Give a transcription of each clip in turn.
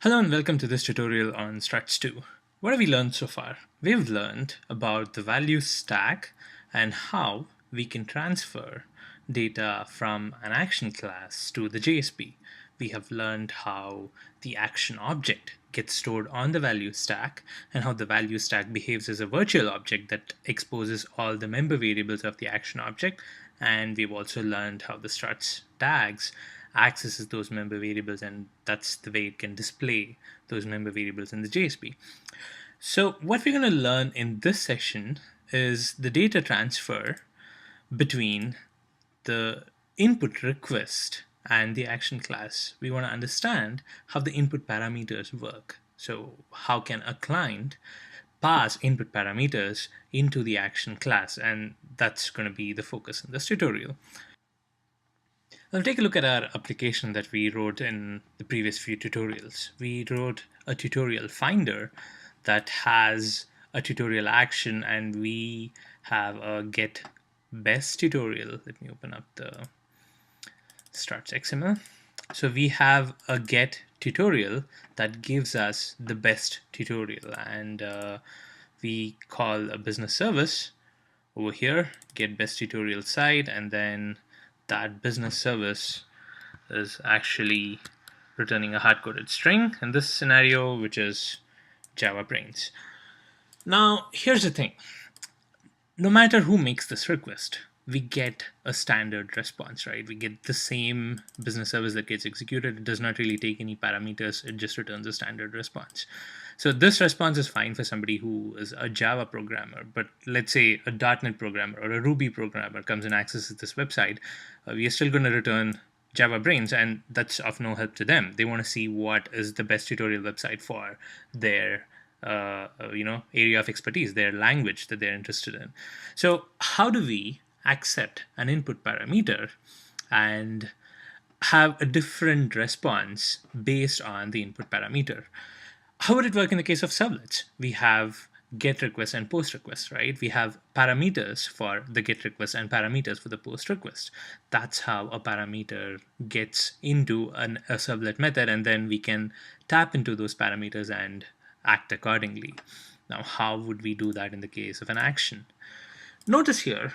Hello and welcome to this tutorial on Struts 2. What have we learned so far? We've learned about the value stack and how we can transfer data from an action class to the JSP. We have learned how the action object gets stored on the value stack and how the value stack behaves as a virtual object that exposes all the member variables of the action object. And we've also learned how the struts tags accesses those member variables, and that's the way it can display those member variables in the JSP. So what we're going to learn in this session is the data transfer between the input request and the action class. We want to understand how the input parameters work. So how can a client pass input parameters into the action class? And that's going to be the focus in this tutorial. Now take a look at our application that we wrote in the previous few tutorials. We wrote a tutorial finder that has a tutorial action, and we have a get best tutorial. Let me open up the Struts XML. So we have a get tutorial that gives us the best tutorial, and we call a business service over here, get best tutorial site, and then that business service is actually returning a hard-coded string in this scenario, which is Java brains. Now, here's the thing. No matter who makes this request, we get a standard response, right? We get the same business service that gets executed. It does not really take any parameters. It just returns a standard response. So this response is fine for somebody who is a Java programmer, but let's say a .NET programmer or a Ruby programmer comes and accesses this website. We are still going to return Java brains, and that's of no help to them. They want to see what is the best tutorial website for their area of expertise, their language that they're interested in. So how do we accept an input parameter and have a different response based on the input parameter? How would it work in the case of servlets? We have get request and post request, right? We have parameters for the get request and parameters for the post request. That's how a parameter gets into a servlet method, and then we can tap into those parameters and act accordingly. Now, how would we do that in the case of an action? Notice here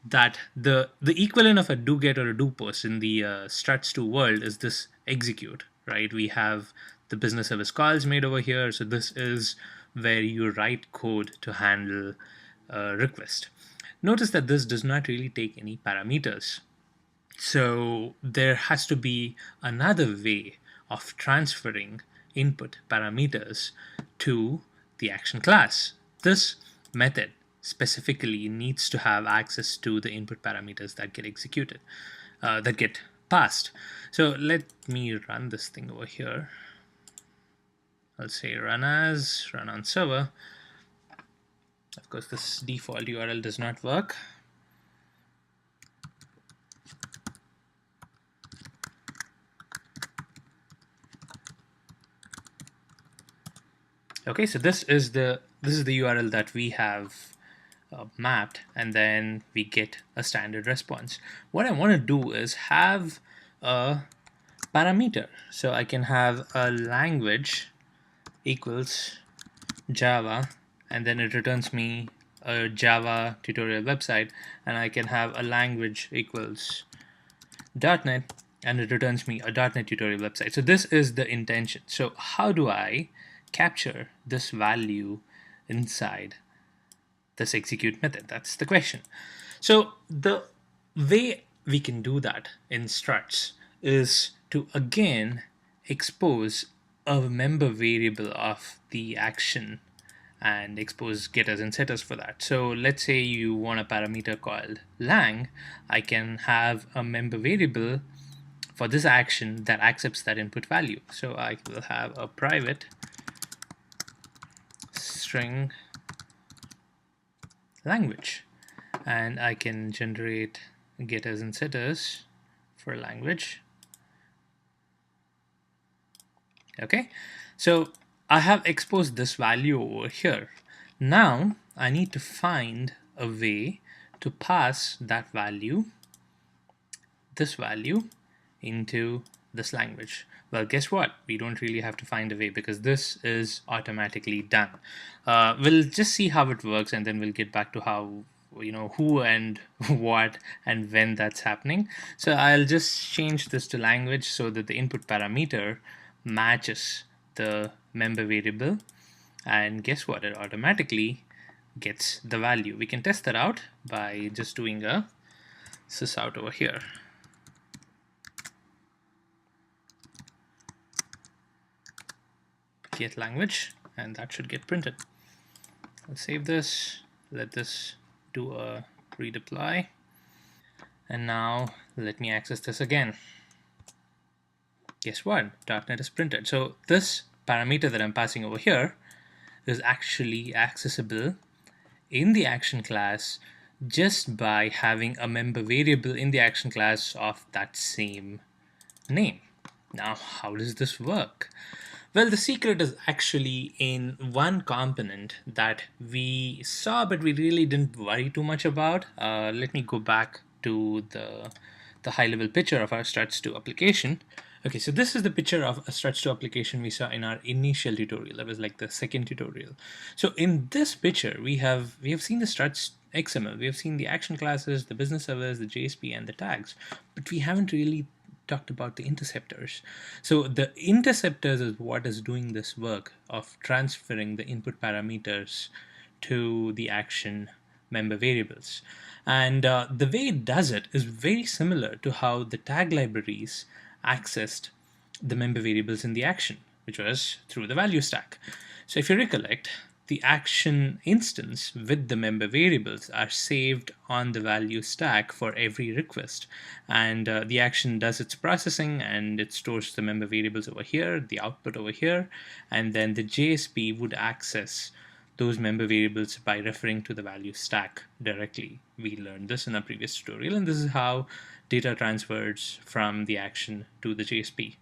that the equivalent of a do get or a do post in the struts 2 world is this execute, right? We have the business service calls made over here. So this is where you write code to handle a request. Notice that this does not really take any parameters. So there has to be another way of transferring input parameters to the action class. This method specifically needs to have access to the input parameters that get executed, that get passed. So let me run this thing over here. I'll say run on server. Of course, this default URL does not work. Okay, so this is the URL that we have mapped, and then we get a standard response. What I want to do is have a parameter, so I can have a language equals Java, and then it returns me a Java tutorial website, and I can have a language equals .NET, and it returns me a .NET tutorial website. So this is the intention. So how do I capture this value inside this execute method? That's the question. So the way we can do that in struts is to again expose a member variable of the action and expose getters and setters for that. So let's say you want a parameter called lang. I can have a member variable for this action that accepts that input value. So I will have a private string language, and I can generate getters and setters for language. Okay, so I have exposed this value over here. Now I need to find a way to pass that value, this value, into this language? Well, guess what? We don't really have to find a way because this is automatically done. We'll just see how it works and then we'll get back to how, who and what and when that's happening. So I'll just change this to language so that the input parameter matches the member variable, and guess what? It automatically gets the value. We can test that out by just doing a sys out over here. Get language, and that should get printed. Let's save this, let this do a redeploy, and now let me access this again. Guess what? .NET is printed. So this parameter that I'm passing over here is actually accessible in the action class just by having a member variable in the action class of that same name. Now, how does this work? Well, the secret is actually in one component that we saw, but we really didn't worry too much about. Let me go back to the high-level picture of our Struts 2 application. Okay, so this is the picture of a Struts 2 application we saw in our initial tutorial. That was like the second tutorial. So in this picture, we have seen the Struts XML. We have seen the action classes, the business servers, the JSP, and the tags, but we haven't really talked about the interceptors. So the interceptors is what is doing this work of transferring the input parameters to the action member variables. And the way it does it is very similar to how the tag libraries accessed the member variables in the action, which was through the value stack. So if you recollect, the action instance with the member variables are saved on the value stack for every request, and the action does its processing and it stores the member variables over here, the output over here, and then the JSP would access those member variables by referring to the value stack directly. We learned this in our previous tutorial, and this is how data transfers from the action to the JSP.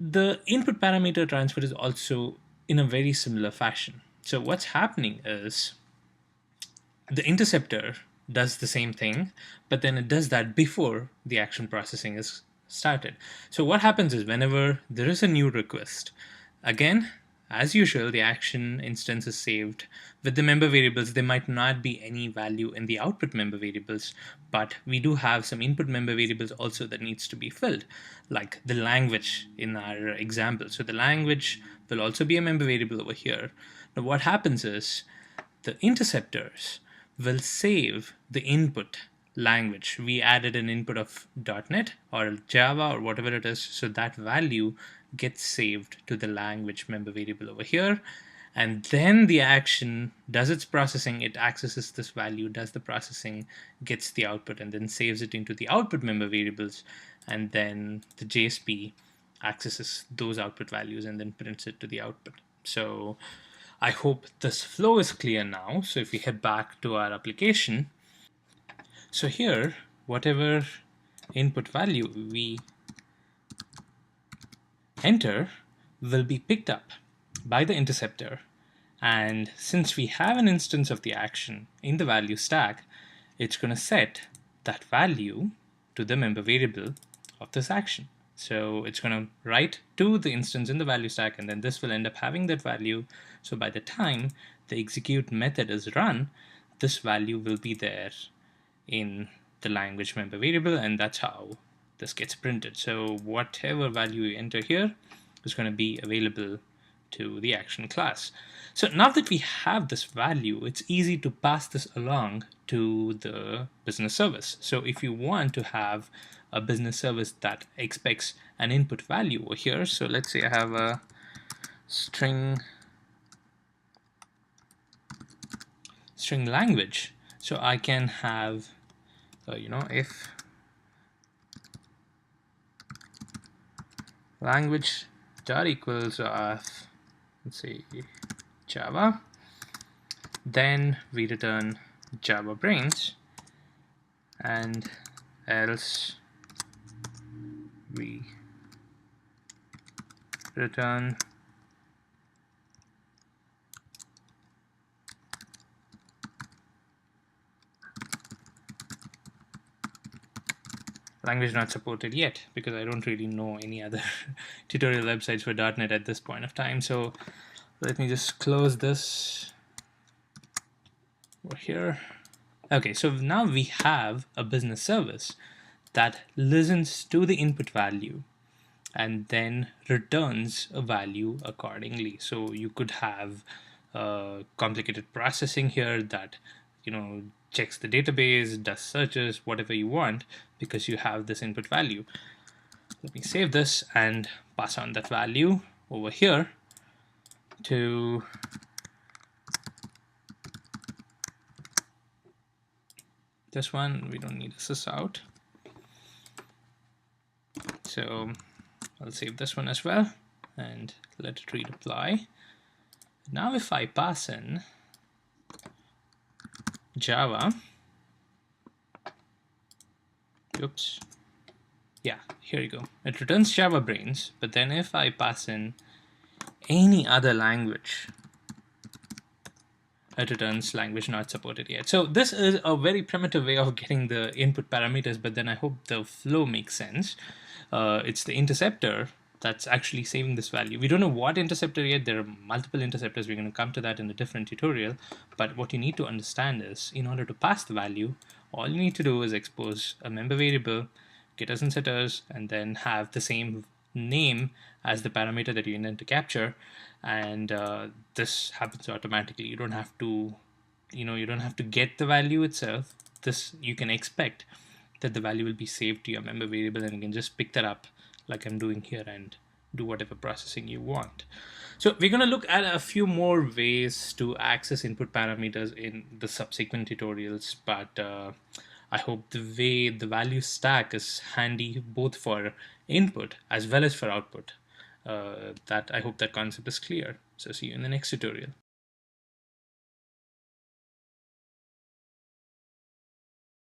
The input parameter transfer is also in a very similar fashion. So what's happening is the interceptor does the same thing, but then it does that before the action processing is started. So what happens is whenever there is a new request, again, as usual, the action instance is saved with the member variables. There might not be any value in the output member variables, but we do have some input member variables also that needs to be filled, like the language in our example. So the language will also be a member variable over here. Now what happens is the interceptors will save the input language. We added an input of .NET or Java or whatever it is, so that value gets saved to the language member variable over here, and then the action does its processing. It accesses this value, does the processing, gets the output, and then saves it into the output member variables, and then the JSP accesses those output values and then prints it to the output. So I hope this flow is clear now. So if we head back to our application, so here, whatever input value we enter will be picked up by the interceptor. And since we have an instance of the action in the value stack, it's going to set that value to the member variable of this action. So it's going to write to the instance in the value stack, and then this will end up having that value. So by the time the execute method is run, this value will be there in the language member variable, and that's how this gets printed. So whatever value you enter here is going to be available to the action class. So now that we have this value, it's easy to pass this along to the business service. So if you want to have a business service that expects an input value over here, so let's say I have a string language, so I can have if language dot equals of, let's say, Java, then we return Java brains, and else we return language not supported yet, because I don't really know any other tutorial websites for .NET at this point of time. So let me just close this over here. Okay, so now we have a business service that listens to the input value and then returns a value accordingly. So you could have complicated processing here that, checks the database, does searches, whatever you want, because you have this input value. Let me save this and pass on that value over here to this one. We don't need this out. So I'll save this one as well and let it reapply. Now if I pass in Java, oops, yeah, here you go. It returns Java brains, but then if I pass in any other language, it returns language not supported yet. So this is a very primitive way of getting the input parameters, but then I hope the flow makes sense. It's the interceptor that's actually saving this value. We don't know what interceptor yet. There are multiple interceptors. We're going to come to that in a different tutorial. But what you need to understand is, in order to pass the value, all you need to do is expose a member variable, getters and setters, and then have the same name as the parameter that you intend to capture, and this happens automatically. You don't have to, you don't have to get the value itself. This, you can expect that the value will be saved to your member variable, and you can just pick that up like I'm doing here and do whatever processing you want. So we're going to look at a few more ways to access input parameters in the subsequent tutorials, but I hope the way the value stack is handy both for input as well as for output. I hope that concept is clear. So see you in the next tutorial.